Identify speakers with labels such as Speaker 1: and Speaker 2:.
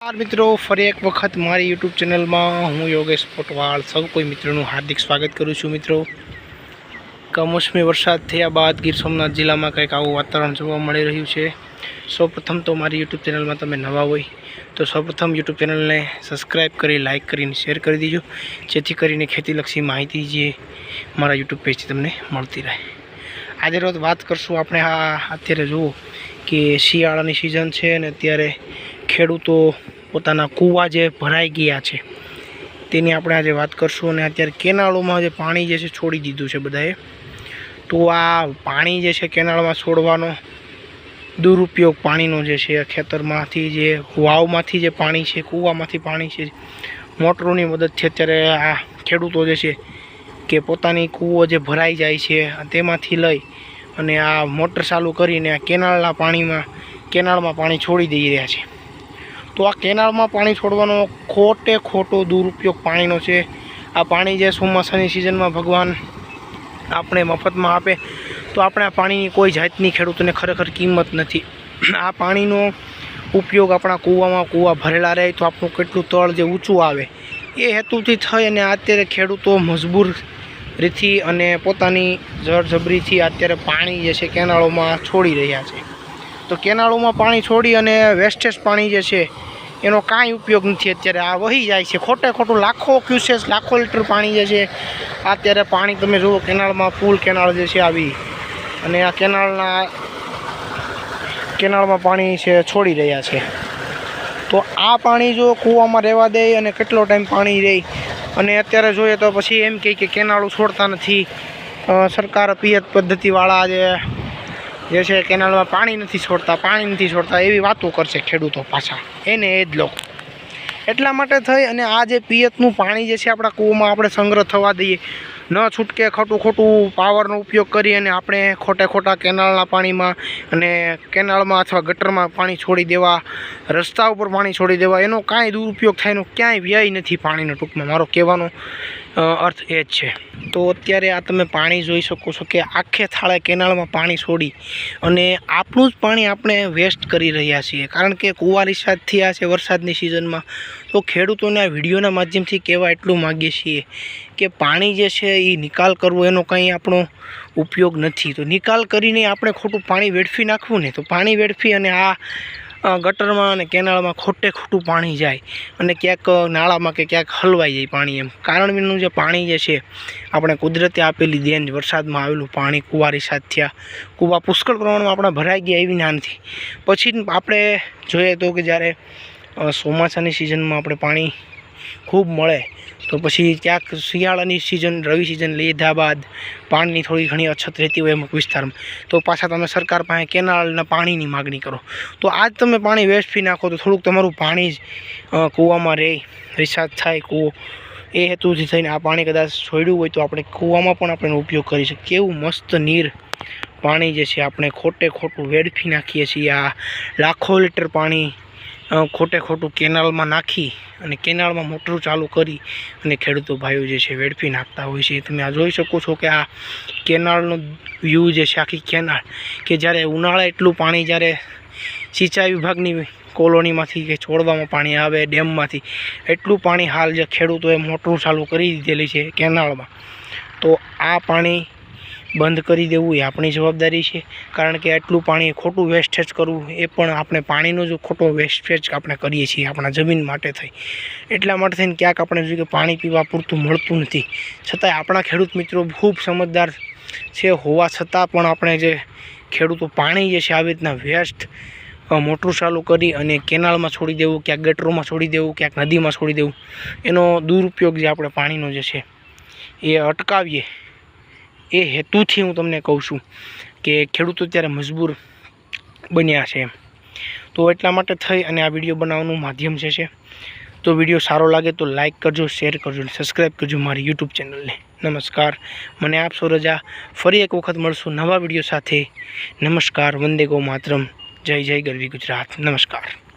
Speaker 1: मित्रों फरी एक वक्त मारी यूट्यूब चैनल में हूँ योगेश पोटवाल सौ कोई मित्रों हार्दिक स्वागत करूँ छूँ। मित्रों कमोसमी वरसाद थया बाद गीर सोमनाथ जिला में कंईक आवुं वातावरण जोवा मळी रह्युं छे। सौप्रथम तो मारी यूट्यूब चैनल में तमे नवा होय तो सौप्रथम यूट्यूब चैनल ने सब्सक्राइब करी लाइक करीने शेर कर दीजो, जेथी करीने खेतीलक्षी माहिती जे मारा यूट्यूब पेज तमने मळती रहे। आज रोज बात करशुं आपणे अत्यारे जुओ कि शियाळानी सीजन छे अने अत्यारे खेडूतो पोताना कूवा जे भराई गया है तेनी आपणे आज बात करशुं। अने अत्यारे केनालोमां जे पाणी जे छे छोड़ी दीधुं छे बधाए, तो आ पाणी जे छे केनालमां छोड़वानो दुरुपयोग पाणीनो जे छे खेतरमांथी जे वावमांथी जे पाणी छे कूवामांथी पाणी छे मोटरोनी मददथी अत्यारे आ खेडूतो जे छे के पोतानी कूवो जे भराई जाय छे तेमांथी लई अने आ मोटर चालू करीने आ केनालना पाणीमां केनालमां पाणी छोड़ी दई रह्या छे। तो आ केनाल में पानी छोड़वानो खोटे खोटो दुरुपयोग पाणीनो छे। आ पाणी जे ચોમાસાની सीजन में भगवान आपणे मफत में आपे तो आपणे आ पाणीनी कोई जातनी खेडूतोने खरेखर किंमत नथी। आ पाणीनो उपयोग आपणा कूवामां कूवा भरेला रहे तो आपणुं केटલું तळ जे ऊंचું आवे ए हेतुथी थई अने अत्यारे खेडूतो मजबूर रीति अने पोतानी जबरजबरीथी अत्यारे पाणी जे छे केनालोमां छोड़ी रह्या छे। तो केनालोमां पाणी छोड़ी अने वेस्टेज पाणी जे छे एनो कांई उपयोग नहीं। अत्यारे आ वही जाए छे खोटे खोटું लाखों क्यूसेस लाखों लीटर पाणी जे छे अत्यारे पाणी तमे जुओ केनालमां फूल केनाल जे छे आवी अने आ केनालमां पाणी छे छोड़ी रह्या छे। तो आ पाणी जो कूवामां रहेवा दे अने केटलो टाइम पाणी रहे अने अत्यारे जोईए तो पछी एम कहे के केनालो छोड़ता नथी। सरकार पियत पद्धतिवाळा जे छे केनालमां पाणी नथी छोड़ता एवी वातो करशे खेडूतो पाछा एने ए ज लोको। एटला माटे थई अने आ जे पियतनुं पाणी जे छे आपणा कूवामां आपणे संग्रह थवा दઈએ न छूटके खोटું खोटું पावरनो उपयोग करी अने आपणे खोटे खोटा केनालना पाणीमां अने केनालमां अथवा गटरमां पाणी छोड़ी देवा, रस्ता उपर पाणी छोड़ी देवा एनो कांई दुरुपयोग थायनो क्यांय व्यय नथी पाणीनो। टूंकमां मारो कहेवानो अर्थ ए ज छे। तो अत्यारे आ तमे पाणी जोई शको छो कि आखे थाळे केनालमां पाणी छोड़ी अने आपणुं ज पाणी आपणे वेस्ट करी रह्या छीए। कारण के कूवा रिचार्ज थया छे वरसादनी सीजनमां तो खेडूतोने आ विडियोना माध्यमथी कहेवा एटલું मागीए छीए कि पाणी जे छे ए निकाल करवो एनो कंई आपणो उपयोग नथी। तो निकाल करीने आपणे खोटું पाणी वेडफी नाखવું ने तो पाणी वेडफी अने आ गटरमां अने केनालमां खोटे खोटું पाणी जाय अने क्यांक नाळामां के क्यांक हलवाई जाय पाणी एम। कारण विनानुं जे पाणी जे छे आपणे कुदरते आपेली देन वरसादमां आवेલું पाणी कूवा रिचार्ज थया कूवा पुष्कळ प्रमाणमां आपणे भराई गया एवी ना नथी। पछी आपणे जोईए तो कि ज्यारे ચોમાસાની सीजन में अपने पाणी खूब मळे तो पछी क्यांक शियाळानी सीजन रवि सीजन लीधा बाद पाणीनी थोड़ी घणी अछत रहती होय अमुक विस्तारमां तो पाछा तमे सरकार पासे केनालना पाणीनी मागणी करो। तो आज तमे पाणी वेस्टफी नाखो तो थोड़ुंक तमारुं पाणी कूवामां रहे रिचार्ज थाय कूवो ए हेतुथी थईने आ पाणी कदाच छोड्युं होय तो आपणे कूवामां पण आपणे उपयोग करी शकीए। केवुं मस्त नीर पाणी जे छे आपणे खोटे खोटું वेडफी नाखीए छीए। आ लाखों लीटर पाणी खोटे खोटું केनाल में नाखी अने केनाल में मोटर चालू करी अने खेडूतो भाईओ जे छे वेडफी नाखता होय छे। तमे आ जोई शको छो कि आ केनालनो व्यू जे छे आखी केनाल कि ज्यारे उनाळे एटલું पाणी ज्यारे सिंचाई विभागनी कोलोनीमांथी के छोड़वामां पाणी आवे डेममांथी एटલું पाणी हाल जे खेडूतोए मोटर चालू करी दीधेली छे केनालमां तो आ पाणी बंद करी देवुं ए आपणी जवाबदारी छे। कारण के आटલું पाणी खोटું वेस्टेज करवुं ए पण आपणे पाणीनो जो खोटो वेस्टेज आपणे करीए छीए आपणा जमीन माटे थई एटला माटे थईने क्यांक आपणे जोईए के पाणी पीवा पूरतुं मळतुं नथी। छतांय आपणा खेडूत मित्रों खूब समझदार छे होवा छतां पण आपणे जे खेडूतो पाणी जे छे આવી રીતના वेस्ट मोटर चालू करी अने केनालमां छोड़ी देवुं क्यांक गटरोमां छोड़ी देवुं क्यांक नदीमां छोड़ी देवुं एनो दुरुपयोग जे आपणे पाणीनो जे छे ए अटकावीए ए हेतुथी हूँ तमने कहूँ छूँ कि खेडूतो त्यारे मजबूर बन्या छे। तो एटला माटे थई अने आ विडियो बनाववानुं माध्यम जे छे। तो विडियो सारो लागे तो लाइक करजो, शेर करजो, सब्सक्राइब करजो मारी यूट्यूब चैनल ने। नमस्कार, मने आपशो रजा। फरी एक वखत मळशुं नवा विडियो साथे। नमस्कार, वंदे गौ मातरम, जय जय गरवी गुजरात। नमस्कार।